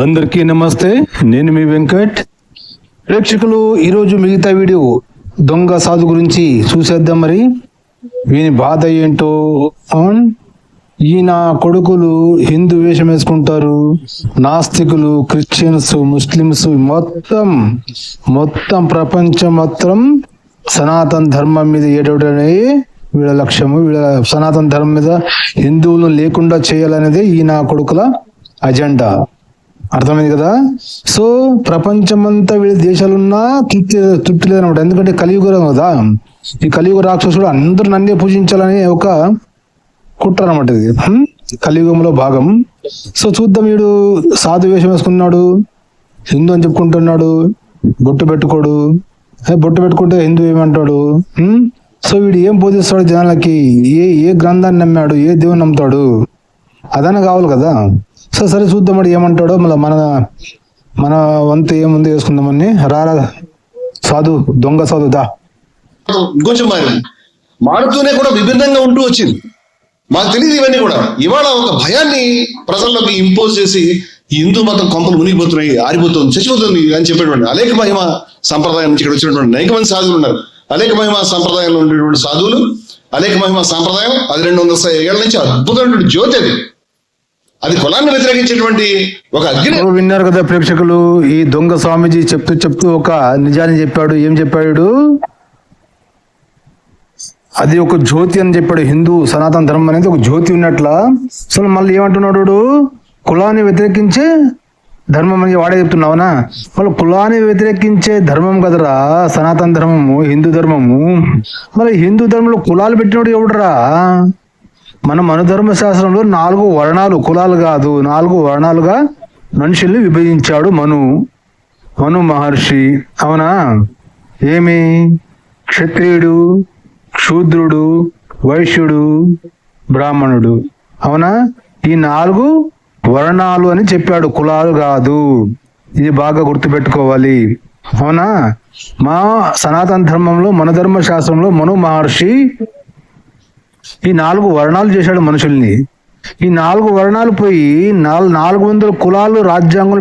అందరికీ నమస్తే. నేను మీ వెంకట్. ప్రేక్షకులు, ఈరోజు మిగతా వీడియో దొంగ సాధు గురించి చూసేద్దాం. మరి వీని బాధ ఏంటో. ఈయన కొడుకులు హిందూ వేషం వేసుకుంటారు, నాస్తికులు, క్రిస్టియన్స్, ముస్లిమ్స్ మొత్తం ప్రపంచం మొత్తం సనాతన ధర్మం మీద ఏడవడమే వీళ్ళ లక్ష్యము. వీళ్ళ సనాతన ధర్మం మీద హిందువులు లేకుండా చేయాలనేది ఈయన కొడుకుల అజెండా. అర్థమైంది కదా. సో ప్రపంచమంతా వీళ్ళ దేశాలున్నా తృప్తి లేదనమాట. ఎందుకంటే కలియుగం కదా, ఈ కలియుగ రాక్షసుడు అందరూ నన్నే పూజించాలని ఒక కుట్ర అనమాట. ఇది కలియుగంలో భాగం. సో చూద్దాం. వీడు సాధు వేషం వేసుకున్నాడు, హిందూ అని చెప్పుకుంటున్నాడు, బొట్టు పెట్టుకోడు. బొట్టు పెట్టుకుంటే హిందూ ఏమంటాడు. సో వీడు ఏం బోధిస్తాడు జనాలకి? ఏ గ్రంథాన్ని నమ్మాడు, ఏ దేవుని నమ్ముతాడు? అదన కావాలి కదా. సో సరే చూద్దాం మరి ఏమంటాడో. మళ్ళీ మన వంతు ఏముంది వేసుకుందామని. రారా సాధు, దొంగ సాధు దా. కొంచెం మారుతూనే కూడా విభిన్నంగా ఉంటూ వచ్చింది. మాకు తెలియదు ఇవన్నీ కూడా. ఇవాళ ఒక భయాన్ని ప్రజల్లోకి ఇంపోజ్ చేసి హిందూ మతం కొంపలు మునిగిపోతున్నాయి, ఆరిపోతుంది, చచ్చిపోతుంది అని చెప్పేటువంటి అనేక మహిమ సంప్రదాయం నుంచి ఇక్కడ వచ్చినటువంటి అనేక మంది సాధువులు ఉన్నారు. అనేక మహిమ సంప్రదాయంలో ఉండేటువంటి సాధువులు, అనేక మహిమ సంప్రదాయం అది 200 ఏళ్ల నుంచి అద్భుతమైనటువంటి జ్యోతి. అది కులాన్ని వ్యతిరేకించేటువంటి ఒక అగ్ని. విన్నారు కదా ప్రేక్షకులు. ఈ దొంగ స్వామీజీ చెప్తూ ఒక నిజాన్ని చెప్పాడు. ఏం చెప్పాడు? అది ఒక జ్యోతి అని చెప్పాడు. హిందూ సనాతన ధర్మం అనేది ఒక జ్యోతి ఉన్నట్ల. అసలు మళ్ళీ ఏమంటున్నాడు? కులాన్ని వ్యతిరేకించే ధర్మం అని వాడే చెప్తున్నావునా? మళ్ళీ కులాన్ని వ్యతిరేకించే ధర్మం కదరా సనాతన ధర్మము, హిందూ ధర్మము. మళ్ళీ హిందూ ధర్మంలో కులాలు పెట్టినోడు ఎవడురా? మన మనుధర్మ శాస్త్రంలో 4 వర్ణాలు, కులాలు కాదు, 4 వర్ణాలుగా మనుషుల్ని విభజించాడు మను మహర్షి. అవునా? ఏమి? క్షత్రియుడు, శూద్రుడు, వైశ్యుడు, బ్రాహ్మణుడు. అవునా? ఈ 4 వర్ణాలు అని చెప్పాడు, కులాలు కాదు. ఇది బాగా గుర్తుపెట్టుకోవాలి. అవునా? మా సనాతన ధర్మంలో, మన ధర్మ శాస్త్రంలో మను మహర్షి ఈ 4 వర్ణాలు చేశాడు మనుషుల్ని. ఈ 4 వర్ణాలు పోయి 400 కులాలు రాజ్యాంగం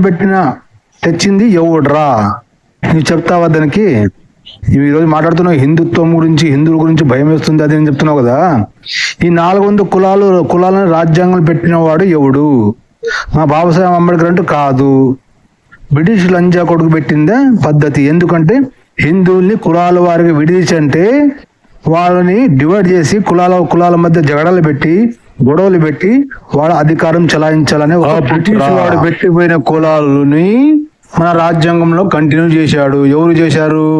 తెచ్చింది ఎవడ్రా? నువ్వు చెప్తావా దానికి? ఈరోజు మాట్లాడుతున్నావు హిందుత్వం గురించి, హిందువుల గురించి భయం వేస్తుంది అది అని చెప్తున్నావు కదా. ఈ 400 కులాలను రాజ్యాంగం పెట్టిన వాడు ఎవడు? మా బాబాసాహెబ్ అంబేద్కర్ అంటూ కాదు. బ్రిటిష్ లంజా కొడుకు పెట్టిందే పద్ధతి. ఎందుకంటే హిందువుల్ని కులాల వారికి విడిచి వాళ్ళని డివైడ్ చేసి కులాల మధ్య జగడాలు పెట్టి, గొడవలు పెట్టి వాళ్ళ అధికారం చలాయించాలని బ్రిటిష్ వాడు పెట్టిపోయిన కులాలని మన రాజ్యాంగంలో కంటిన్యూ చేశాడు. ఎవరు చేశారు?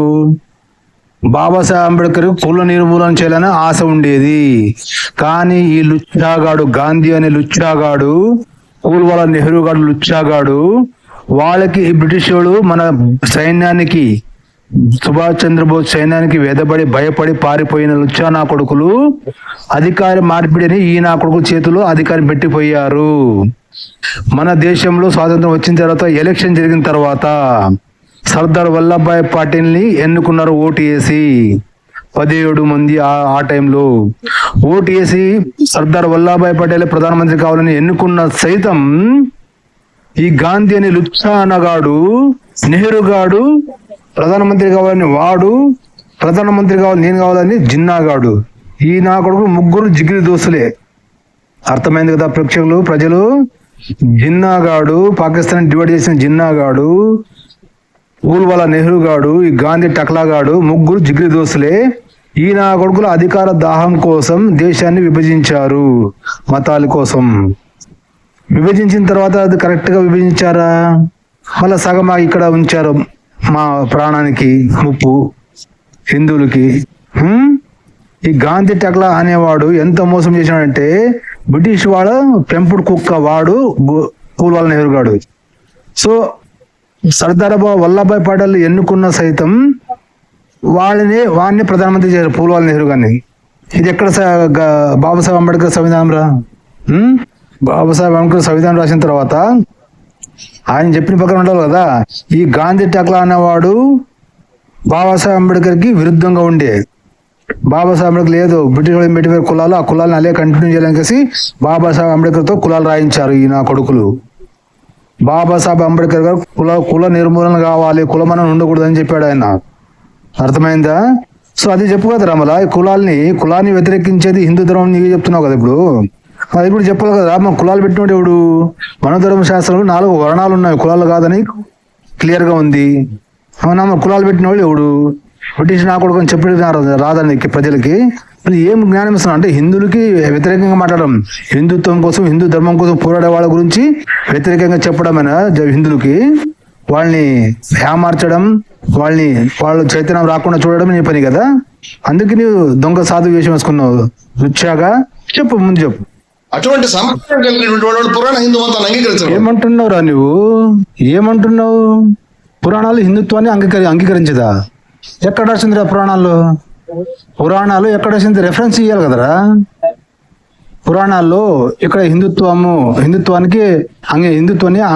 బాబాసాహెబ్ అంబేద్కర్ కుల నిర్మూలన చేయాలని ఆశ ఉండేది. కానీ ఈ లుచ్చాగాడు, గాంధీ అనే లుచ్చాగాడు, పూల్వాలా నెహ్రూ గాడు లుచ్చాగాడు, వాళ్ళకి ఈ బ్రిటిష్ వాడు మన సైన్యానికి, సుభాష్ చంద్రబోస్ సైన్యానికి భయపడి పారిపోయిన లుచ్చా నా కొడుకులు అధికార మార్పిడిని ఈ నా కొడుకుల చేతిలో అధికారం పెట్టిపోయారు. మన దేశంలో స్వాతంత్రం వచ్చిన తర్వాత, ఎలక్షన్ జరిగిన తర్వాత సర్దార్ వల్లభాయ్ పటేల్ని ఎన్నుకున్నారు ఓటు వేసి. 17 మంది ఆ టైంలో ఓటు వేసి సర్దార్ వల్లభాయ్ పటేల్ ప్రధానమంత్రి కావాలని ఎన్నుకున్న సైతం ఈ గాంధీ అని లుచ్చా అనగాడు, నెహ్రూ గాడు ప్రధానమంత్రి కావాలని వాడు, ప్రధానమంత్రి కావాలి నేను కావాలని జిన్నాగాడు. ఈ నా కొడుకు ముగ్గురు జిగిరి దోస్తులే. అర్థమైంది కదా ప్రేక్షకులు, ప్రజలు? జిన్నాగాడు, పాకిస్తాన్ డివైడ్ చేసిన జిన్నాగాడు, పూల్వాలా నెహ్రూ గాడు, ఈ గాంధీ టక్లాగాడు, ముగ్గురు జిగిరి దోస్తులే. ఈ నా కొడుకుల అధికార దాహం కోసం దేశాన్ని విభజించారు, మతాల కోసం. విభజించిన తర్వాత అది కరెక్ట్ గా విభజించారా? మళ్ళా సగం ఇక్కడ ఉంచారు. మా ప్రాణానికి ముప్పు హిందువులకి. ఈ గాంధీ టక్లా అనేవాడు ఎంత మోసం చేశాడంటే, బ్రిటిష్ వాడు పెంపుడు కుక్క వాడు పూల్వాలా నెహ్రూ గాడు. సో సర్దార్ వల్లభాయ్ పటేల్ ఎన్నుకున్న సైతం వాడిని ప్రధానమంత్రి చేశారు, పూల్వాలా నెహ్రూ గారిని. ఇది ఎక్కడ బాబాసాహెబ్ అంబేద్కర్ సంవిధానం రా? బాబాసాహెబ్ అంబేద్కర్ సంవిధానం రాసిన తర్వాత ఆయన చెప్పిన ప్రకారం ఉండాలి కదా. ఈ గాంధీ టక్లా అనేవాడు బాబాసాహెబ్ అంబేద్కర్ కి విరుద్ధంగా ఉండే. బాబాసాహెబ్ అంబేద్కర్ లేదు, బ్రిటిష్ వాళ్ళు పెట్టిన కులాలు, ఆ కులాలను అలే కంటిన్యూ చేయాలని బాబాసాహెబ్ అంబేద్కర్ తో కులాలు రాయించారు ఈ నా కొడుకులు. బాబాసాహెబ్ అంబేద్కర్ గారు కుల నిర్మూలన కావాలి, కులమనం ఉండకూడదని చెప్పాడు ఆయన. అర్థమైందా? సో అది చెప్పు కదా రామలా, కులాన్ని వ్యతిరేకించేది హిందూ ధర్మం నీకు చెప్తున్నావు కదా ఇప్పుడు. అది కూడా చెప్పాలి కదా. మన కులాలు పెట్టినోడు ఎవడు? మన ధర్మ శాస్త్రంలో 4 వర్ణాలు ఉన్నాయి, కులాలు కాదని క్లియర్ గా ఉంది. అవునా? మన కులాలు పెట్టిన వాళ్ళు ఎవడు? బ్రిటిష్ నా కొడుకు అని చెప్పి రాదని ప్రజలకి ఏం జ్ఞానం ఇస్తున్నా అంటే హిందువులకి వ్యతిరేకంగా మాట్లాడడం, హిందుత్వం కోసం హిందూ ధర్మం కోసం పోరాడే వాళ్ళ గురించి వ్యతిరేకంగా చెప్పడమేనా హిందువులకి? వాళ్ళని ఏమార్చడం, వాళ్ళు చైతన్యం రాకుండా చూడడం నీ పని కదా. అందుకే నీవు దొంగ సాధు వేషం వేసుకున్నావు. రుచాగా చెప్పు, ముందు చెప్పు. అటువంటి సంప్రదాయం కలిగినటువంటి వాళ్ళు పురాణ హిందూ మతాన్ని అంగీకరించారు. ఏమంటున్నావురా నువ్వు? ఏమంటున్నావు? పురాణాలు హిందుత్వాన్ని అంగీకరించదా? ఎక్కడ వచ్చిందిరా పురాణాలు ఎక్కడ వచ్చింది? రెఫరెన్స్ ఇవ్వాలి కదరా పురాణాల్లో. ఇక్కడ హిందుత్వాన్ని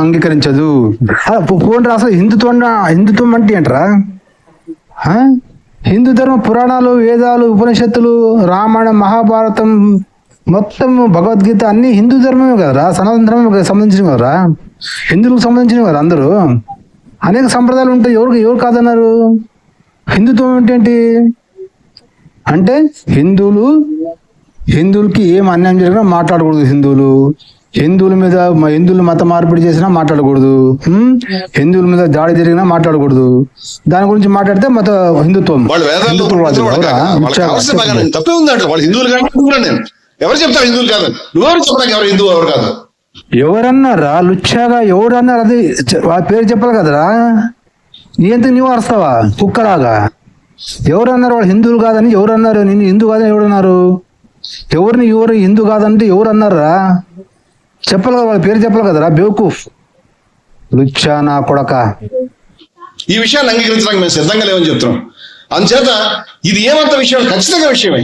అంగీకరించదు. పోండి అసలు హిందుత్వం అంటే ఏంట్రా? హిందూ ధర్మ పురాణాలు, వేదాలు, ఉపనిషత్తులు, రామాయణం, మహాభారతం, మొత్తం భగవద్గీత అన్ని హిందూ ధర్మమే కదరా, సనాతన ధర్మం సంబంధించినవి కదరా, హిందువులకు సంబంధించినవి కదా. అందరూ అనేక సంప్రదాయాలు ఉంటాయి. ఎవరు కాదన్నారు? హిందుత్వం ఏంటి అంటే హిందువులకి ఏం అన్యాయం జరిగినా మాట్లాడకూడదు. హిందువులు మత మార్పిడి చేసినా మాట్లాడకూడదు. హిందువుల మీద దాడి జరిగినా మాట్లాడకూడదు. దాని గురించి మాట్లాడితే హిందుత్వం. తప్పే ఉందంట. వాళ్ళు హిందువులు కాదు. ఎవరు చెప్తారు హిందువులు కాదు? నువ్వెవరు చెప్పడానికి ఎవరు హిందువు ఎవరు కాదు? ఎవరన్నారా లుచ్చాగా? ఎవరన్నారు? అది వాళ్ళ పేరు చెప్పాలి కదరా. నీ ఎందుకు నీవు అరుస్తావా కుక్కలాగా? ఎవరన్నారు వాళ్ళు హిందువులు కాదని? ఎవరన్నారు నిన్ను హిందూ కాదని? ఎవరన్నారు? ఎవరు హిందూ కాదంటే ఎవరు అన్నారా? చెప్పాలి కదా, వాళ్ళ పేరు చెప్పాలి కదరా. బేవకూఫ్ లుచ్చా నా కొడక. ఈ విషయాన్ని అంగీకరించడానికి మేము సిద్ధంగా లేవని చెప్తున్నాం. అందుచేత ఇది ఏమంత విషయం? ఖచ్చితంగా విషయమే.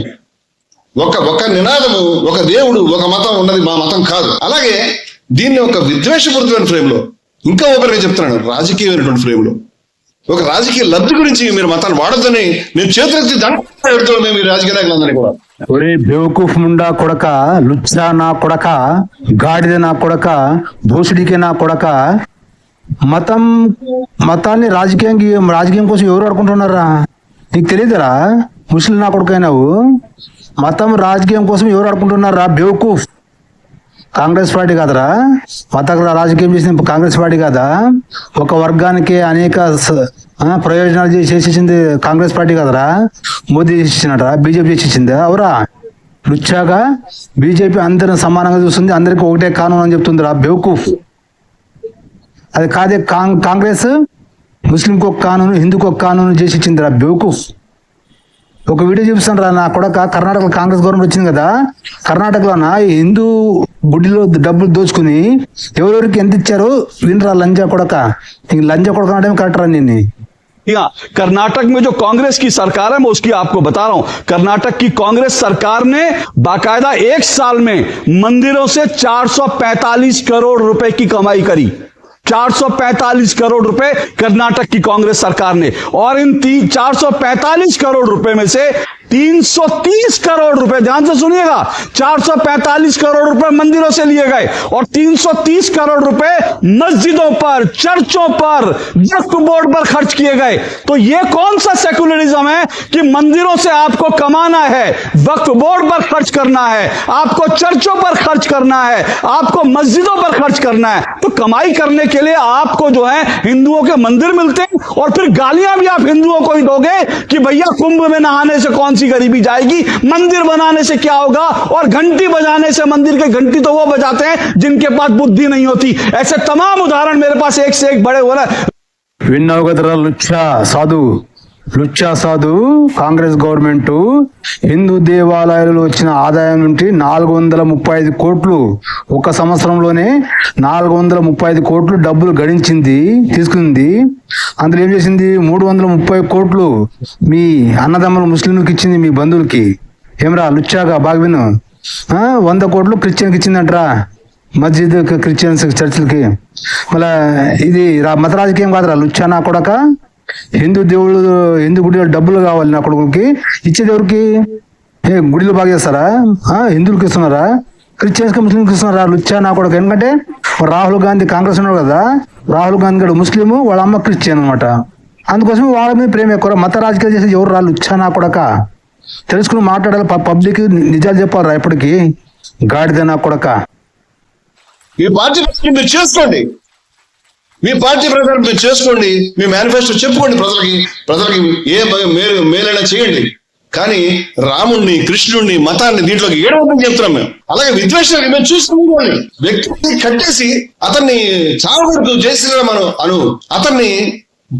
ఒక నినాదము, ఒక దేవుడు, ఒక మతం ఉన్నది మా మతం కాదు. అలాగే దీన్ని ఒక విద్వేషపూరితమైన ఫ్రేమ్ లో, ఇంకా ఒకరికి చెప్తున్నాను, రాజకీయమైనటువంటి ఫ్రేమ్ లో, ఒక రాజకీయ లబ్ధి గురించి మీరు మతాన్ని వాడొద్దని నేను చేతులెత్తి దండ మేము ఈ రాజకీయ నాయకులందరినీ కూడా. ఒరే బేవకూఫ్ ముండా కొడక, లుచ్చా నా కొడక, గాడిద నా కొడక, భూసుడికి నా కొడక. మతాన్ని రాజకీయం కోసం ఎవరు ఆడుకుంటున్నారా? నీకు తెలియదురా? ముస్లిం నా కొడుకైనావు. మతం రాజకీయం కోసం ఎవరు ఆడుకుంటున్నారా? బేవకూఫ్. కాంగ్రెస్ పార్టీ కాదరా మత రాజకీయం చేసిన కాంగ్రెస్ పార్టీ కాదా? ఒక వర్గానికి అనేక ప్రయోజనాలు చేసేసింది కాంగ్రెస్ పార్టీ కాదరా? మోదీ చేసినట్రా? బీజేపీ చేసిందా? అవరా లుచ్చాగా? బీజేపీ అందరిని సమానంగా చూస్తుంది, అందరికి ఒకటే కానూన్ అని చెప్తుందిరా బేవకూఫ్. అది కాదే కాంగ్రెస్ ముస్లింకి ఒక కానూను, హిందూకి ఒక కానూను చేసి ఇచ్చిందిరా బేవకూఫ్. ఒక వీడియో చూపిస్తాను రా నా కొడక. కర్ణాటకలో కాంగ్రెస్ గవర్నమెంట్ వచ్చింది కదా, కర్ణాటకలోన హిందూ గుడిలో డబ్బులు దోచుకుని ఎవరెవరికి ఎంత ఇచ్చారు వినరా లంజా కొడక. లంజా కొడక అంటే కరెక్ట్ రా నిన్ను. कर्नाटक में जो कांग्रेस की सरकार है, मैं उसकी आपको बता रहा हूं, कर्नाटक की कांग्रेस सरकार ने बाकायदा 1 साल में मंदिरों से 445 करोड़ रुपए की कमाई करी। 445 करोड़ रुपए कर्नाटक की कांग्रेस सरकार ने। और इन 445 करोड़ रुपए में से 330 करोड़ रुपए, ध्यान से सुनिएगा, 445 करोड़ रुपए मंदिरों से लिए गए और 330 करोड़ रुपए मस्जिदों पर, चर्चों पर, वक्फ बोर्ड पर खर्च किए गए। तो ये कौन सा सेकुलरिज्म है कि मंदिरों से आपको कमाना है, वक्फ बोर्ड पर खर्च करना है, आपको चर्चों पर खर्च करना है, आपको मस्जिदों पर खर्च करना है? तो कमाई करने के लिए आपको जो है हिंदुओं के मंदिर मिलते हैं और फिर गालियां भी आप हिंदुओं को ही दोगे कि भैया कुंभ में नहाने से कौन सी गरीबी जाएगी, मंदिर बनाने से क्या होगा, और घंटी बजाने से, मंदिर के घंटी तो वो बजाते हैं जिनके पास बुद्धि नहीं होती। ऐसे तमाम उदाहरण मेरे पास एक से एक बड़े हो रहे हैं। విన్నావు కదరా లుచ్చా సాధు. కాంగ్రెస్ గవర్నమెంట్ హిందూ దేవాలయాలలో వచ్చిన ఆదాయం నుండి 435 కోట్లు ఒక సంవత్సరంలోనే 435 కోట్లు డబ్బులు గడించింది, తీసుకుంది. అందులో ఏం చేసింది? 330 కోట్లు మీ అన్నదమ్ములు ముస్లింలకు ఇచ్చింది, మీ బంధువులకి. ఏమరా లుచ్చాగా బాగా విను. 100 కోట్లు క్రిస్టియన్కి ఇచ్చిందంటరా, మస్జిద్ క్రిస్టియన్స్ చర్చిలకి. మళ్ళా ఇది మత రాజకీయం కాదురా లుచ్చా నా కొడక. హిందూ గుడిలో డబ్బులు కావాలి నా కొడుకులకి, ఇచ్చేది ఎవరికి? గుడిలో బాగా చేస్తారా? హిందువులకి ఇస్తున్నారా? క్రిస్టియన్స్కి ముస్లింకి ఇస్తున్నారా? లుచ్చా నా కొడుకు. ఎందుకంటే రాహుల్ గాంధీ కాంగ్రెస్ ఉన్నాడు కదా, రాహుల్ గాంధీ గడు ముస్లిము, వాళ్ళ అమ్మ క్రిస్టియన్ అనమాట. అందుకోసం వాళ్ళ మీద ప్రేమ ఎక్కువ. మత రాజకీయాలు చేసి ఎవరు రాళ్ళు ఇచ్చానా కొడక, తెలుసుకుని మాట్లాడాలి, పబ్లిక్ నిజాలు చెప్పాలి ఎప్పటికీ. గాడిద నా కొడక. మీ పార్టీ ప్రచారం మీరు చేసుకోండి, మీ పార్టీ ప్రచారం మీరు చేసుకోండి, మీ మేనిఫెస్టో చెప్పుకోండి ప్రజలకి ఏ మేలైనా చేయండి. కానీ రాముణ్ణి, కృష్ణుడిని, మతాన్ని దీంట్లోకి ఏడవద్దని చెప్తున్నాం మేము. అలాగే విద్వేషాన్ని మేము చూసుకోండి. వ్యక్తిని కట్టేసి అతన్ని చాలా వరకు జై శ్రీరామ్ అను అతన్ని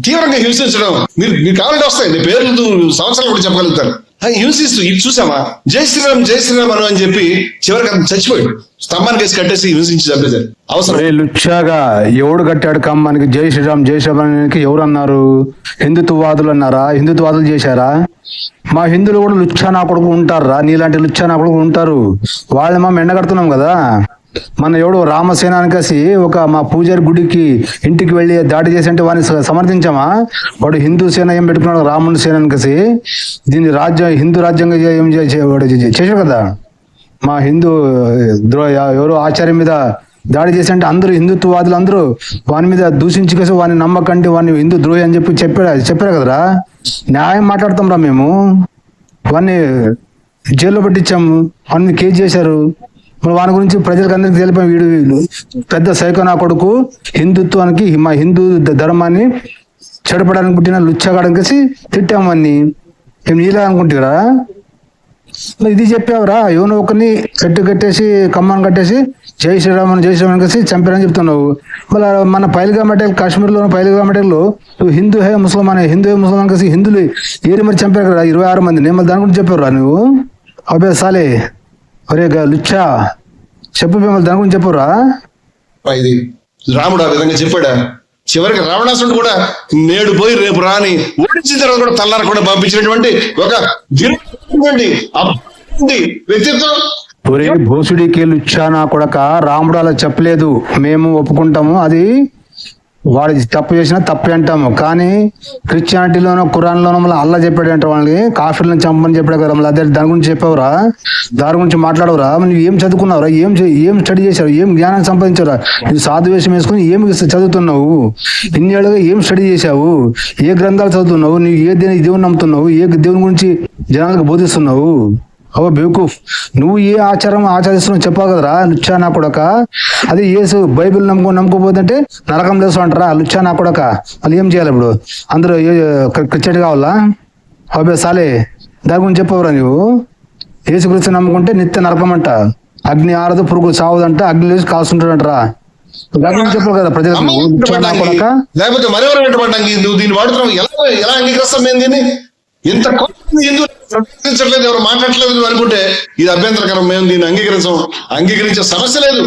తీవ్రంగా హింసించడం, మీరు కావాలంటే వస్తాయి, మీ పేర్లు సంవత్సరాలు కూడా చెప్పగలుగుతారు. హింసిస్తూ ఇది చూసామా, జై శ్రీరామ్ అను అని చెప్పి చివరికి అతను చచ్చిపోయాడు. స్తంభానికి వేసి కట్టేసి హింసించి చంపేశారు. అవసరం లుచ్చాగా ఎవడు కట్టాడు కమ్మానికి జై శ్రీరామ్ అని ఎవరు అన్నారు? హిందుత్వవాదులు అన్నారా? హిందుత్వవాదులు చేశారా? మా హిందువులు కూడా లుచ్చా నా కొడుకు ఉంటారా? నీలాంటి లుచ్చా నా కొడుకు ఉంటారు. వాళ్ళని మనం ఎండగడుతున్నాం కదా. మన ఎవడు రామసేన అనికేసి ఒక మా పూజారి గుడికి ఇంటికి వెళ్ళి దాడి చేసి అంటే వాడిని సమర్థించామా? వాడు హిందూ సేన ఏం పెట్టుకున్నాడు, రాముడి సేన అనికేసి. దీన్ని హిందూ రాజ్యాంగం ఏం చేశాడు కదా. మా హిందూ ఎవరో ఆచార్యం మీద దాడి చేసి అంటే అందరూ హిందుత్వవాదులు అందరూ వాని మీద దూషించి కేసి వాడిని నమ్మకండి, వాడిని హిందూ ద్రోహి అని చెప్పి చెప్పారు కదరా. న్యాయం మాట్లాడతాం రా మేము. వాడిని జైల్లో పెట్టించాము, వాడిని కేసు చేశారు. వాని గురించి ప్రజలకు అందరికి తెలిపాం, వీడు పెద్ద సైకో నా కొడుకు, హిందుత్వానికి మా హిందూ ధర్మాన్ని చెడపడానికి పుట్టిన లుచ్చగాడనికేసి తిట్టాము వాడిని. మేము నీలా అనుకుంటారా? ఇది చెప్పావురా, ఎవనో ఒకరిని కట్టేసి కమ్మని కట్టేసి జై శ్రీరామ్ అనేసి చంపారని చెప్తున్నావు. మళ్ళీ మన పైల్గామటేలు, కాశ్మీర్లో పైల్గామటేలు హిందూ హే ముస్లిం అనేసి హిందువులు ఏరి మరి చంపారు కదా 26 మందిని. మళ్ళీ దాని గురించి చెప్పావురా నువ్వు? అబ్బే సాలే, ఒరే లుచ్చా చెప్పు, మిమ్మల్ని దాని గురించి చెప్పురా. ఇది రాముడు ఆ విధంగా చెప్పాడా? చివరికి రావణాసుడు కూడా నేడు పోయి రేపు రాని ఓడించిన తర్వాత కూడా తల్లార కూడా పంపించినటువంటి ఒక వ్యక్తిత్వం. ఒరే భోసుడికి లుచ్చా నా కొడక, రాముడు అలా చెప్పలేదు, మేము ఒప్పుకుంటాము. అది వాడు తప్పు చేసినా తప్పే అంటాము. కానీ క్రిస్టియానిటీలోనో ఖురాన్లోనో మళ్ళీ అల్లా చెప్పాడు అంటే వాళ్ళని కాఫీలను చంపని చెప్పాడు కదా. మళ్ళీ అదే దాని గురించి చెప్పావురా, దాని గురించి మాట్లాడవురా? నువ్వు ఏం చదువుకున్నావురా? ఏం స్టడీ చేశావు? ఏం జ్ఞానం సంపాదించావురా? నువ్వు సాధు వేషం వేసుకుని ఏం చదువుతున్నావు? ఇన్నేళ్ళుగా ఏం స్టడీ చేశావు? ఏ గ్రంథాలు చదువుతున్నావు? నువ్వు ఏ దేవుని నమ్ముతున్నావు? ఏ దేవుని గురించి జనాలకు బోధిస్తున్నావు? అవో బేవకూఫ్, నువ్వు ఏ ఆచరిస్తున్నావు చెప్పావు కదరా లుచ్చా నా కొడక. అది యేసు బైబిల్ నమ్ముకోపోతుంటే నరకం లేసు అంటారా లుచ్చా నా కొడక. వాళ్ళు ఏం చేయాలి ఇప్పుడు? అందరూ క్రికెట్ కావాలా? అవే సాలే, దాని గురించి చెప్పవురా నువ్వు? యేసుక్రీస్తు నమ్ముకుంటే నిత్య నరకం అంట, అగ్ని ఆరదు, పురుగు సావదంట, అగ్ని లేచి కాల్చుంటాడంటరా. దాని గురించి చెప్పవు కదా ప్రజలకు లుచ్చా నా కొడక. లేకపోతే మరెవరు నువ్వు దీన్ని వాడుతున్నావు, ఎలా అంగీకరిస్తాం మేము దీన్ని? ఇంత హిందువులు ఎవరు మాట్లాడలేదు అనుకుంటే ఇది అభ్యంతరకరం. మేము దీన్ని అంగీకరించే సమస్య లేదు.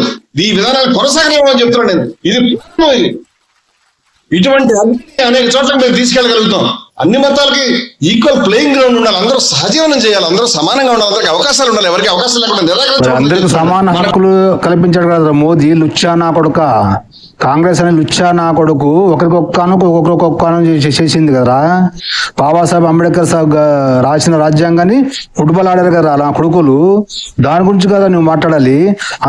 ఈ విధానాలు కొనసాగలేము అని చెప్తున్నాను నేను. ఇది ఇటువంటి అనేక చోట్ల మేము తీసుకెళ్ళగలుగుతాం. అన్ని మతాలకి ఈక్వల్ ప్లేయింగ్ గ్రౌండ్ ఉండాలి, అందరూ సహజీవనం చేయాలి, అందరూ సమానంగా ఉండాలి, అందరికి అవకాశాలు ఉండాలి. ఎవరికి అవకాశాలు లేకుండా అందరికి సమాన హక్కులు కల్పించాడు కదా మోదీ. లుచ్చా నా కొడుక, కాంగ్రెస్ అనే లుచ్చా నా కొడుకు ఒకరికొక్కను చేసింది కదరా. బాబాసాహెబ్ అంబేద్కర్ సాబ్ రాసిన రాజ్యాంగాన్ని ఫుట్బాల్ ఆడారు కదా నా కొడుకులు. దాని గురించి కదా నువ్వు మాట్లాడాలి.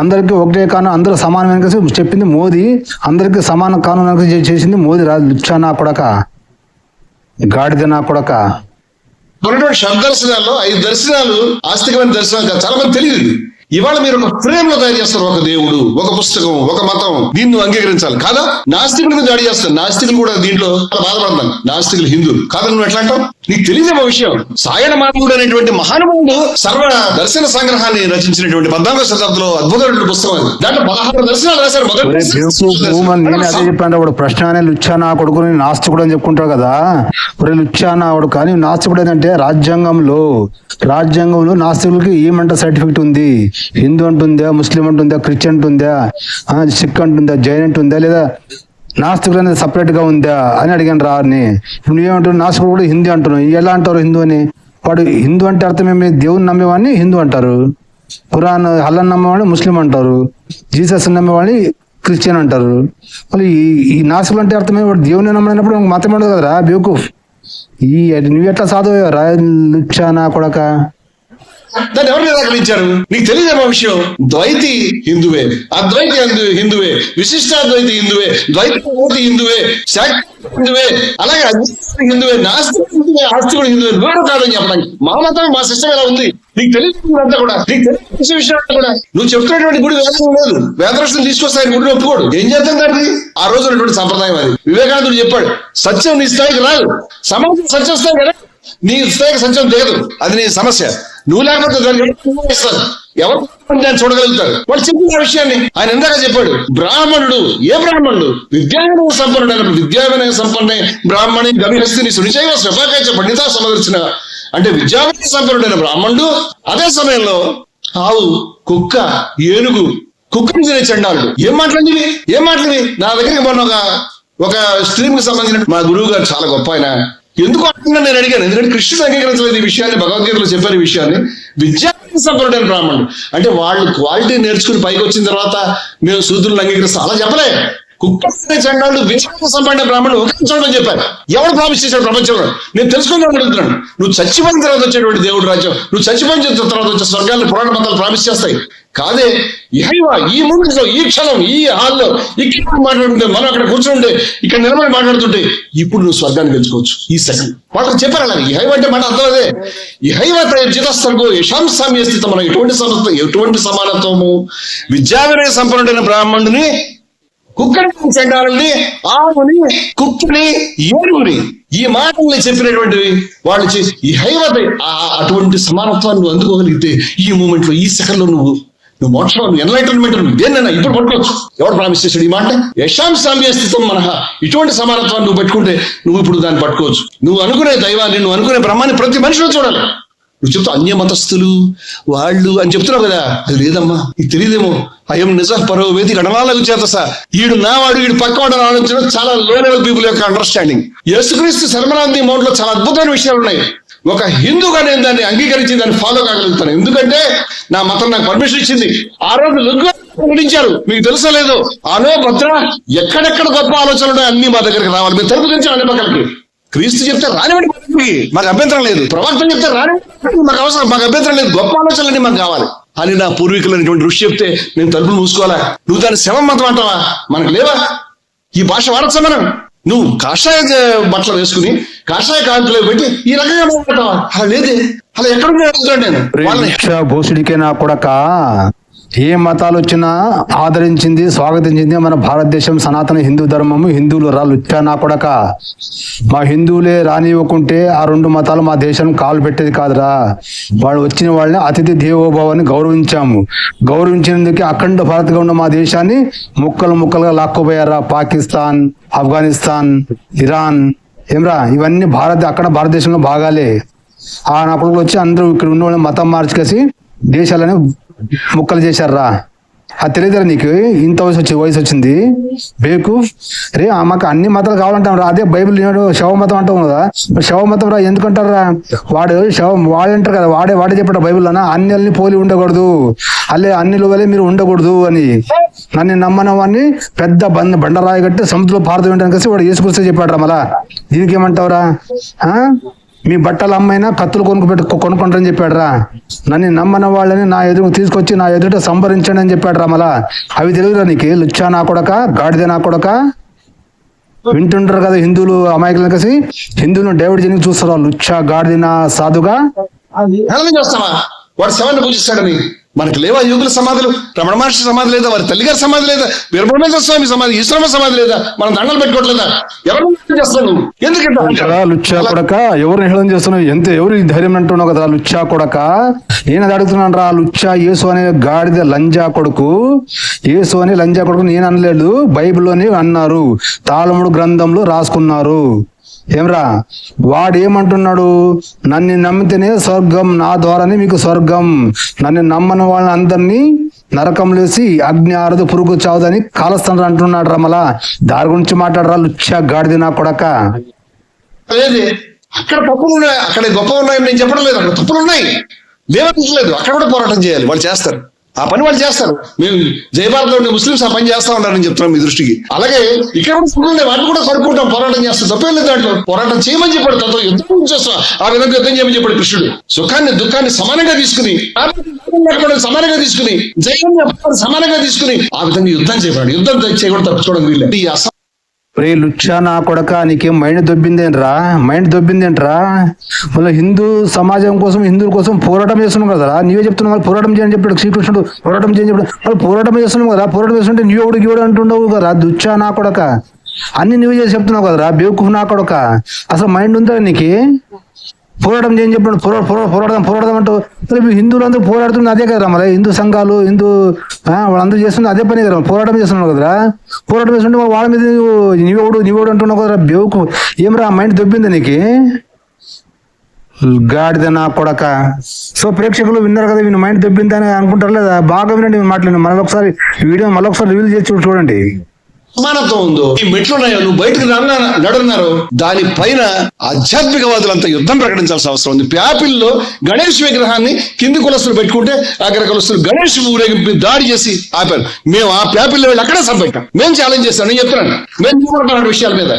అందరికి ఒకటే కాను, అందరూ సమానమైన చెప్పింది మోదీ. అందరికి సమాన కానూన్ చేసింది మోదీ రా. లుచ్చా నా కొడక, గాడిద నా కొడక. శబ్దర్శనాల్లో 5 దర్శనాలు ఆస్తికమైన దర్శనాలు చాలా మంది తెలియదు. ఇవాళ మీరు ఒక ఫ్రేమ్ లో తయారు చేస్తారు, ఒక దేవుడు, ఒక పుస్తకం, ఒక మతం, దీన్ని అంగీకరించాలి కాదా? నాస్తికులకు దాడి చేస్తారు, నాస్తికులు కూడా దీంట్లో బాధపడతాను. నాస్తికులు హిందువులు కాదని నువ్వు ఎట్లా అంటావు? నీకు తెలియదేమో విషయం. సాయణ మానవుడు అనేటువంటి మహానుభావుడు సర్వ దర్శన సంగ్రహాన్ని రచించినటువంటి 14వ శతాబ్దంలో అద్భుతమైన పుస్తకం. దాంట్లో 16 దర్శనాలు రాశారు. నేను అదే చెప్పాను, వాడు ప్రశ్న అనే లుచ్చా నా కొడుకుని నాస్తికుడు అని చెప్పుకుంటావు కదా. ఒరే లుచ్చా నా వాడు, కానీ నాస్తికుడు ఏంటంటే రాజ్యాంగంలో నాస్తికులకి ఏమంట సర్టిఫికెట్ ఉంది. హిందూ అంటుందా, ముస్లిం అంటుందా, క్రిస్టియన్ అంటుందా, సిక్ అంటుందా, జైన్ అంటుందా, లేదా నాస్తికుడు అనేది సపరేట్ గా ఉందా అని అడిగాను రాని. నువ్వేమంటావు? నాస్తికుడు కూడా హిందూ అంటున్నావు. ఎలా అంటారు హిందూ అని? వాడు హిందూ అంటే అర్థం ఏమి? దేవుని నమ్మేవాడిని హిందూ అంటారు, ఖురాన్ అల్లాహ్ నమ్మేవాడిని ముస్లిం అంటారు, జీసస్ నమ్మేవాడిని క్రిస్టియన్ అంటారు. మళ్ళీ ఈ నాస్తికులు అంటే అర్థమే వాడు దేవుని నమ్మనప్పుడు మతం ఉండదు కదరా బేవకూఫ్. నువ్వు ఎట్లా సాధువు రా లుచ్చా నా కొడక. దాన్ని ఎవరు నిరాకరించారు? నీకు తెలియదేమో విషయం. ద్వైతి హిందువే, అద్వైతి హిందువే, విశిష్టాద్వైతి హిందువే, ద్వైతి హిందువే, శాక్త హిందువే, అలాగే అద్వైతి హిందువే, నాస్తికుడు హిందువే, ఆస్తికుడు హిందువే, వేరు కాదని చెప్పడానికి. మా మతం మా సిస్టమ్ ఎలా ఉంది నీకు తెలియదు. అంతా కూడా నీకు తెలియని విషయం కూడా నువ్వు చెప్తున్నటువంటి గుడి వేదం లేదు, వేదరక్షణ తీసుకొస్తే ఆయన గుడిని ఒప్పుకోడు. ఏం చేద్దాం దాన్ని? ఆ రోజు ఉన్నటువంటి సంప్రదాయం అది. వివేకానందుడు చెప్పాడు, సత్యం నీ స్థాయికి రాదు, సమాజం సత్యం స్థాయి కదా, నీ స్థాయికి సత్యం దిగదు, అది నీ సమస్య. నువ్వు లేకపోతే దాన్ని ఇస్తారు, ఎవరు దాన్ని చూడగలుగుతారు? వాళ్ళు చెప్పిన విషయాన్ని ఆయన ఇందాక చెప్పాడు. బ్రాహ్మణుడు, ఏ బ్రాహ్మణుడు? విద్యావినయ సంపన్నుడు అయినప్పుడు విద్యావినయ సంపన్నే బ్రాహ్మణి గవిహస్తిని సునిచైవ స్వపాకాచ పండిత సమదర్శన అంటే విద్యావినయ సంపన్నుడైన బ్రాహ్మణుడు. అదే సమయంలో ఆవు, కుక్క, ఏనుగు, కుక్కని తినే చండాలుడు. ఏం మాట్లాడింది నా దగ్గరికి మొన్న ఒక స్ట్రీమ్ కి సంబంధించిన మా గురువు గారు చాలా గొప్ప ఆయన. ఎందుకు అంటున్నా నేను అడిగాను, ఎందుకంటే కృష్ణుడు అంగీకరించలేదు ఈ విషయాన్ని, భగవద్గీతలో చెప్పారు ఈ విషయాన్ని. విద్యా సంపన్నుడైన బ్రాహ్మణుడు అంటే వాళ్ళు క్వాలిటీ నేర్చుకుని పైకి వచ్చిన తర్వాత మేము శూద్రులను అంగీకరిస్తాం అలా చెప్పలే. కుక్క చండాలు విద్యా సంపన్న బ్రాహ్మణుడు ఒక చూడమని చెప్పారు. ఎవరు ప్రామిస్ చేశాడు ప్రపంచంలో? నేను తెలుసుకుందాం అడుగుతున్నాను. నువ్వు చచ్చిపోయిన తర్వాత వచ్చేటువంటి దేవుడు రాజ్యం, నువ్వు చచ్చిపోయిన తర్వాత వచ్చే స్వర్గాన్ని పురాణ మతాలు ప్రామిస్ చేస్తాయి. కాదే ఇహైవా, ఈ మూమెంట్లో, ఈ క్షణం, ఈ హాల్లో ఇక్కడ మాట్లాడుతుంటే, మనం అక్కడ కూర్చుంటే, ఇక్కడ నిలబడి మాట్లాడుతుంటే ఇప్పుడు నువ్వు స్వర్గాన్ని గెలుచుకోవచ్చు ఈ సెకండ్. వాళ్ళు చెప్పారు అలాగే. ఇహైవ అంటే మాట అర్థం అదే. ఇహైవ జితస్థర్గో యశాం సామ్య స్థితం. మనం ఎటువంటి సమానత్వము? విద్యావినయ సంపన్నుడైన బ్రాహ్మణుని, కుక్కని చండాలని, ఆవుని, కుక్కని, ఏనుగుని, ఈ మాటల్ని చెప్పినటువంటివి వాళ్ళు ఈ హైవత అటువంటి సమానత్వాన్ని నువ్వు అందుకోగలిగితే ఈ మూమెంట్ లో, ఈ సెకండ్ లో నువ్వు మోక్షం, నువ్వు ఎన్లైటన్మెంట్, నువ్వు దేన్నైనా ఇప్పుడు పట్టుకోవచ్చు. ఎవరు ప్రామిస్ చేశాడు ఈ మాట? యశాం సామ్య స్థితం మనహ. ఇటువంటి సమానత్వాన్ని నువ్వు పెట్టుకుంటే నువ్వు ఇప్పుడు దాన్ని పట్టుకోవచ్చు. నువ్వు అనుకునే దైవాన్ని, నువ్వు అనుకునే బ్రహ్మాన్ని ప్రతి మనిషిలో చూడాలి. నువ్వు చెప్తావు అన్య మతస్థులు వాళ్ళు అని చెప్తున్నావు కదా, అది లేదమ్మా, నీకు తెలియదేమో. అయం నిజ పరోవేది గణనాలకు చేత ఈడు నావాడు, వీడు పక్కవాడు ఆలోచించడం చాలా లో లెవెల్ పీపుల్ యొక్క అండర్స్టాండింగ్. యేసుక్రీస్తు శర్మనాంది మౌంట్లో చాలా అద్భుతమైన విషయాలు ఉన్నాయి. ఒక హిందూగా నేను దాన్ని అంగీకరించి దాన్ని ఫాలో కాగలుగుతాను, ఎందుకంటే నా మతం నాకు పర్మిషన్ ఇచ్చింది. ఆ రోజు ప్రకటించారు, మీకు తెలుసా లేదు, అనో భద్ర ఎక్కడెక్కడ గొప్ప ఆలోచనలు ఉన్నాయి అన్ని మా దగ్గరికి రావాలి. మేము తలుపు తెచ్చాం అన్ని పక్కలకి. క్రీస్తు చెప్తే రానివ్వండి, మాకు అభ్యంతరం లేదు. ప్రవక్త చెప్తే రానివ్వండి, మాకు అవసరం, మాకు అభ్యంతరం లేదు. గొప్ప ఆలోచనలన్నీ మాకు కావాలి అని నా పూర్వీకులు అనేటువంటి ఋషి చెప్తే నేను తలుపులు మూసుకోవాలా? నువ్వు దాన్ని శవం మతం అంటావా? మనకు లేవా? ఈ భాష వాడచ్చా మనం? నువ్వు కాషాయ బట్టలు వేసుకుని కాషాయ కాంతులు పెట్టి ఈ రకంగా మాట్లాడతావా? అలా లేదే. అలా ఎక్కడ నేను భూసుడికే నా కొడక ఏ మతాలు వచ్చినా ఆదరించింది, స్వాగతించింది మన భారతదేశం, సనాతన హిందూ ధర్మము. హిందువులు లుచ్చా నా కొడక. మా హిందువులే రానివ్వకుంటే ఆ రెండు మతాలు మా దేశం కాలు పెట్టేది కాదురా. వాళ్ళు వచ్చిన వాళ్ళని అతిథి దేవోభావాన్ని గౌరవించాము. గౌరవించినందుకే అఖండ భారత్గా ఉన్న మా దేశాన్ని ముక్కలు ముక్కలుగా లాక్కోపోయారా. పాకిస్తాన్, ఆఫ్ఘనిస్తాన్, ఇరాన్, ఏమ్రా ఇవన్నీ అక్కడ భారతదేశంలో భాగాలే. ఆ నా కొడుకులు వచ్చి అందరూ ఇక్కడ ఉన్న వాళ్ళని మతం మార్చుకేసి దేశాలని ముక్కలు చేశారా. అది తెలియదురా నీకు? ఇంత వయసు వచ్చింది బేకు రే. మాకు అన్ని మతాలు కావాలంటాం రా. అదే బైబిల్ శవ మతం అంటాం కదా, శవ మతం రా ఎందుకంటారా? వాడంటారు కదా, వాడే చెప్పాడు బైబిల్లోనా అన్ని పోలి ఉండకూడదు, అన్నిలు వల్లే మీరు ఉండకూడదు అని. నన్ను నమ్మన వాడిని పెద్ద బండరాయి కట్టి సముద్రంలో పారదోయడానికి కలిసి వాడు యేసుక్రీస్తు చెప్పాడు రా. మళ్ళా దీనికి ఏమంటావురా? మీ బట్టలు అమ్మైనా కత్తులు కొనుక్కుంటారని చెప్పాడు రా. నన్ను నమ్మన వాళ్ళని నా ఎదురు తీసుకొచ్చి నా ఎదుట సంబరించండి అని చెప్పాడు రా. మళ్ళా అవి తెలియదురా నీకు? లుచ్చా నా కొడక, గాడిద నా కొడక. వింటుంటారు కదా హిందువులు అమాయకులు కలిసి హిందువులు డేవిడ్ జని చూస్తారు. లుచ్చా గాడిద నా సాధుగా చేస్తావా? వాడు శవాన్ని పూజిస్తాడని మనకు లేవా? యోగుల సమాధులు, రమణ మహర్షి సమాధి లేదా, వారి తల్లిగారి సమాధి లేదా, వీరబ్రహ్మేంద్ర స్వామి సమాధి, ఈశ్వరమ్మ సమాధి లేదా? మనం దండలు పెట్టుకోవట్లేదా? ఎవరు చేస్తాను? ఎందుకంటే లుచ్చా కొడక, ఎవరు హేళన చేస్తున్నావు? ఎవరు ధైర్యం అంటున్నావు కదా లుచ్చా కొడక. నేను అది అడుగుతున్నాను రా. లుచ్చా యేసు అనే గాడిద లంజా కొడుకు, యేసు అనే లంజా కొడుకు నేను అనలేదు, బైబిల్లోనే అన్నారు, తాళముడు గ్రంథంలో రాసుకున్నారు. ఏమ్రా వాడు ఏమంటున్నాడు? నన్ను నమ్మితేనే స్వర్గం, నా ద్వారానే మీకు స్వర్గం. నన్ను నమ్మని వాళ్ళని అందరినీ నరకంలేసి అగ్ని ఆరదు, పురుగు చావదని కాలస్థానం అంటున్నాడు రా. మళ్ళా దాని గురించి మాట్లాడరా లుచ్చా గాడిద నా కొడక. అక్కడ తప్పులు ఉన్నాయి, అక్కడ గొప్ప ఉన్నాయని నేను చెప్పడం లేదు. అక్కడ తప్పులు ఉన్నాయి, లేవట్లేదు. అక్కడ కూడా పోరాటం చేయాలి, వాళ్ళు చేస్తారు. ఆ పని వాళ్ళు చేస్తారు. మేము జయభారత్లో ఉండే ముస్లింస్ ఆ పని చేస్తా ఉన్నారని చెప్తున్నాం మీ దృష్టికి. అలాగే ఇక్కడ కూడా వాటిని కూడా కనుక్కుంటాం, పోరాటం చేస్తాం, తప్పేం లేదు దాంట్లో. పోరాటం చేయమని చెప్పాడు, తత్వం యుద్ధం చేస్తాం, ఆ విధంగా యుద్ధం చేయమని చెప్పాడు కృష్ణుడు. సుఖాన్ని దుఃఖాన్ని సమానంగా తీసుకుని, సమానంగా తీసుకుని, జయాన్ని సమానంగా తీసుకుని ఆ విధంగా యుద్ధం చేయబడాడు. యుద్ధం చేయకూడదు, తప్పించుకోవడం వీళ్ళు. ఈ రే లుచ్చా నా కొడక, నీకేం మైండ్ దొబ్బిందేంట్రా? మళ్ళీ హిందూ సమాజం కోసం, హిందువుల కోసం పోరాటం చేస్తున్నాం కదరా. నీవే చెప్తున్నావు వాళ్ళు పోరాటం చేయని చెప్పాడు శ్రీకృష్ణుడు. పోరాటం చేయని చెప్పాడు, వాళ్ళు పోరాటం చేస్తున్నాం కదా. పోరాటం చేస్తుంటే నీవెవడు అంటుండవు కదా. దుచ్చా నా కొడక, అన్ని నువ్వు చేసి చెప్తున్నావు కదరా. బేవకూఫ్ నా కొడక, అసలు మైండ్ ఉందా నీకు? పోరాటం చేయని చెప్పాడు, పోరాడదాం అంటూ హిందువులందరూ పోరాడుతుంది అదే కదరా. మరి హిందూ సంఘాలు, వాళ్ళందరూ చేస్తుంది అదే పని కదా. పోరాటం చేస్తున్నావు కదరా. పోరాటం చేస్తుంటే వాళ్ళ మీద నీవెవడు అంటున్నావు కదరా. బేవుకు ఏమరా మైండ్ దొబ్బింది నీకు? గాడిద నా కొడక. సో ప్రేక్షకులు విన్నారు కదా, వీళ్ళు మైండ్ దొబ్బిందని అనుకుంటారు లేదా? బాగా వినండి మాట్లాడి. మళ్ళొకసారి వీడియో రివీల్ చేసి చూడండి. సమానత్వం ఉందో, ఈ మెట్లు ఉన్నాయో, నువ్వు బయటకు నడున్నారు, దానిపైన ఆధ్యాత్మికవాదులంతా యుద్ధం ప్రకటించాల్సిన అవసరం ఉంది. ప్యాపిల్లో గణేష్ విగ్రహాన్ని కింది కులస్తులు పెట్టుకుంటే అక్కడ కులస్తులు గణేష్ ఊరేగింపు దాడి చేసి ఆపారు. మేము ఆ ప్యాపిల్లో వెళ్ళి అక్కడే సభ్యటం. మేము ఛాలెంజ్ చేస్తాం, నేను చెప్తున్నాను. మేము చూడటం విషయాల మీద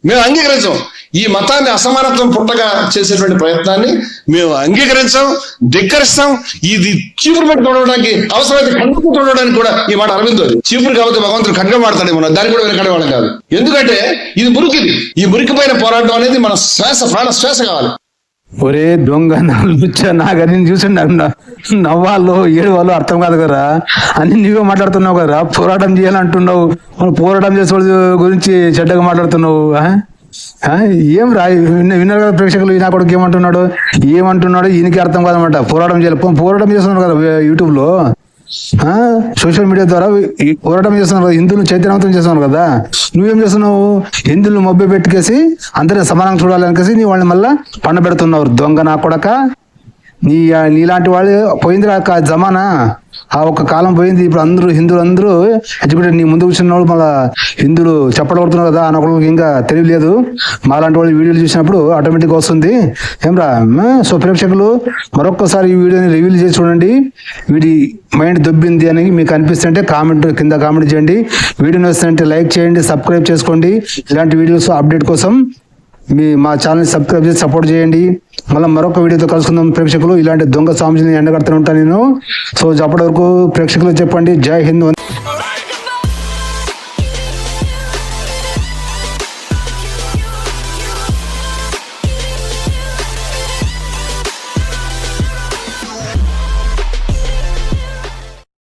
మేము అంగీకరించాం. ఈ మతాన్ని అసమానత్వం పుట్టగా చేసేటువంటి ప్రయత్నాన్ని మేము అంగీకరించాం, ధిక్కరిస్తాం. ఇది చీపురు పెట్టి తొడవడానికి, అవసరమైతే ఖడ్గం తొడవడానికి కూడా ఈ మాట అరవిందో. చీపురు కాబట్టి భగవంతుడు ఖడ్గం వాడతాడేమో, దాన్ని కూడా వెనకడేవాళ్ళం కాదు. ఎందుకంటే ఇది మురికిది. ఈ మురికిపైన పోరాటం అనేది మన ప్రాణ శ్వాస కావాలి. ఒరే దొంగ నాగని చూసి నవ్వాళ్ళు ఏడువాళ్ళు అర్థం కాదు కదా. అన్ని నీవే మాట్లాడుతున్నావు కదా. పోరాటం చేయాలంటున్నావు, పోరాటం చేసే వాళ్ళ గురించి చెడ్డగా మాట్లాడుతున్నావు. ఏం విన్నారు కదా ప్రేక్షకులు. నా కొడుకు ఏమంటున్నాడు ఈయనకి అర్థం కాదన్నమాట. పోరాటం చేస్తున్నాడు కదా యూట్యూబ్ లో, సోషల్ మీడియా ద్వారా పోరాటం చేస్తున్నారు కదా, హిందువులను చైతన్యవంతం చేస్తున్నారు కదా. నువ్వేం చేస్తున్నావు? హిందువులను మభ్య పెట్టుకేసి అందరినీ సమానంగా చూడాలనికేసి నీ వాళ్ళని మళ్ళా పండబెడుతున్నావు. దొంగ నా కొడక, నీలాంటి వాళ్ళు పోయిందిరా జమానా. ఆ ఒక్క కాలం పోయింది. ఇప్పుడు హిందువులందరూ ఎడ్యుకేటెడ్. నీ ముందు కూర్చున్న వాళ్ళు మళ్ళీ హిందువులు చెప్పడబడుతున్నారు కదా. అని ఒకరికి ఇంకా తెలియలేదు. మాలాంటి వాళ్ళు వీడియోలు చూసినప్పుడు ఆటోమేటిక్గా వస్తుంది. ఏమ్రా? సో ప్రేక్షకులు మరొక్కసారి ఈ వీడియోని రివీల్ చేసి చూడండి. వీడి మైండ్ దొబ్బింది అని మీకు అనిపిస్తుంటే కింద కామెంట్ చేయండి. వీడియోని వస్తుంటే లైక్ చేయండి, సబ్స్క్రైబ్ చేసుకోండి. ఇలాంటి వీడియోస్ అప్డేట్ కోసం మా ఛానల్ సబ్స్క్రైబ్ చేసి సపోర్ట్ చేయండి. మళ్ళీ మరొక వీడియోతో కలుసుకుందాం ప్రేక్షకులు. ఇలాంటి దొంగ స్వామిని ఎండగడుతూ ఉంటాను నేను. సో అప్పటి వరకు ప్రేక్షకులు చెప్పండి జై హింద్.